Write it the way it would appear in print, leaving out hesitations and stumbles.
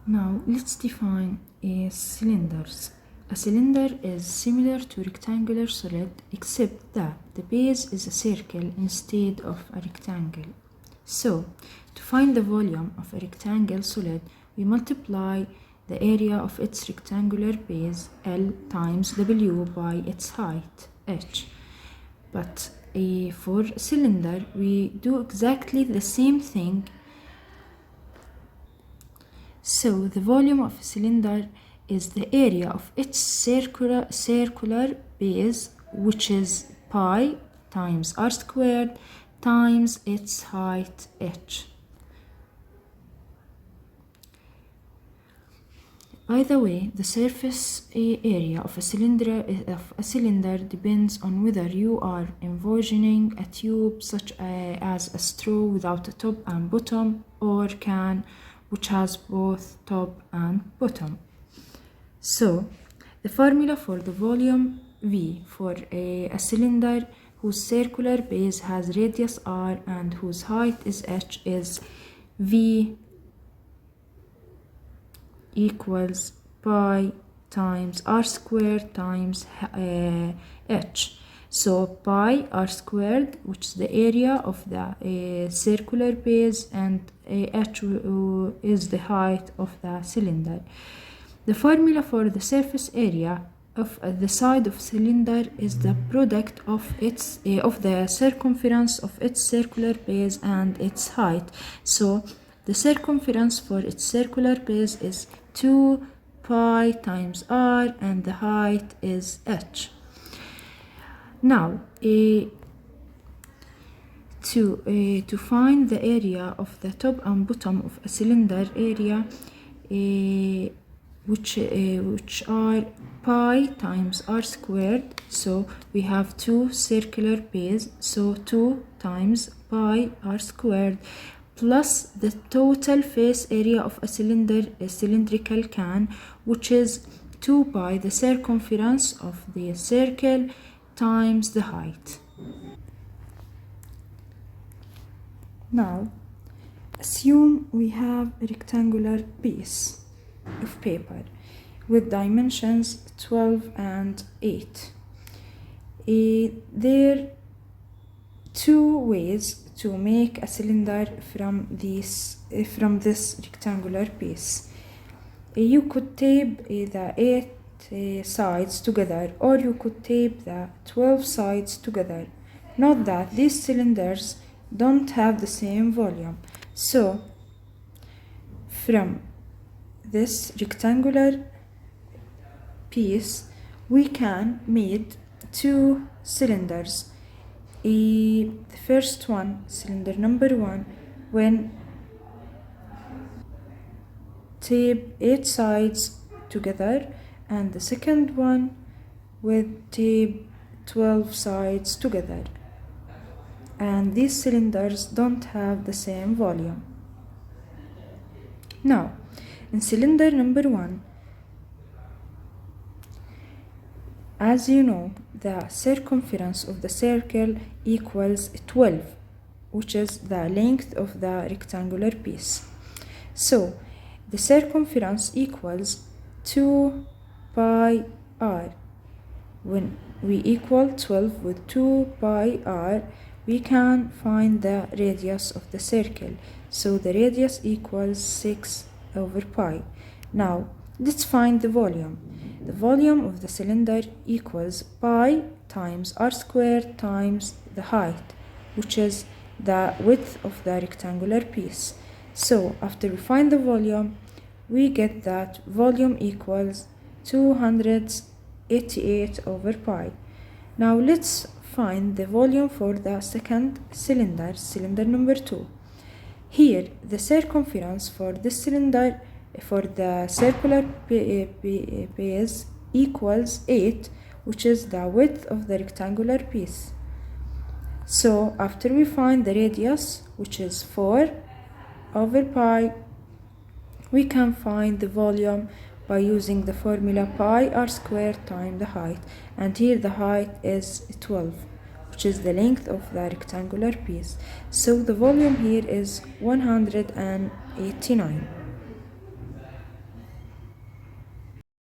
Now let's define cylinders. A cylinder is similar to rectangular solid except that the base is a circle instead of a rectangle. So, to find the volume of a rectangle solid, we multiply the area of its rectangular base L times W by its height H. But for a cylinder, we do exactly the same thing. So the volume of a cylinder is the area of its circular base, which is pi times r squared times its height h. By the way, the surface area of a cylinder depends on whether you are envisioning a tube such as a straw without a top and bottom, or can which has both top and bottom. So, the formula for the volume V for a cylinder whose circular base has radius r and whose height is h is V equals pi times r squared times h. So pi r squared, which is the area of the circular base, and h is the height of the cylinder. The formula for the surface area of the side of cylinder is the product of the circumference of its circular base and its height. So the circumference for its circular base is 2 pi times r and the height is h. Now, to find the area of the top and bottom of a cylinder area, which are pi times r squared, so we have two circular base, so 2 times pi r squared plus the total face area of a cylindrical can, which is 2 pi the circumference of the circle times the height. Now, assume we have a rectangular piece of paper with dimensions 12 and 8. There are two ways to make a cylinder from this rectangular piece. You could tape the 8 sides together, or you could tape the 12 sides together. Note that these cylinders don't have the same volume. So, from this rectangular piece, we can make two cylinders. The first one, cylinder number 1, when tape 8 sides together, and the second one with tape 12 sides together. And these cylinders don't have the same volume. Now, in cylinder number 1, as you know, the circumference of the circle equals 12, which is the length of the rectangular piece. So, the circumference equals 2 pi r. When we equal 12 with 2 pi r, we can find the radius of the circle. So the radius equals 6 over pi. Now, let's find the volume. The volume of the cylinder equals pi times r squared times the height, which is the width of the rectangular piece. So, after we find the volume, we get that volume equals 288 over pi. Now, let's find the volume for the second cylinder, cylinder number 2. Here, the circumference for this cylinder for the circular base equals 8, which is the width of the rectangular piece. So, after we find the radius, which is 4 over pi, we can find the volume by using the formula pi r squared times the height, and here the height is 12, which is the length of the rectangular piece. So the volume here is 189.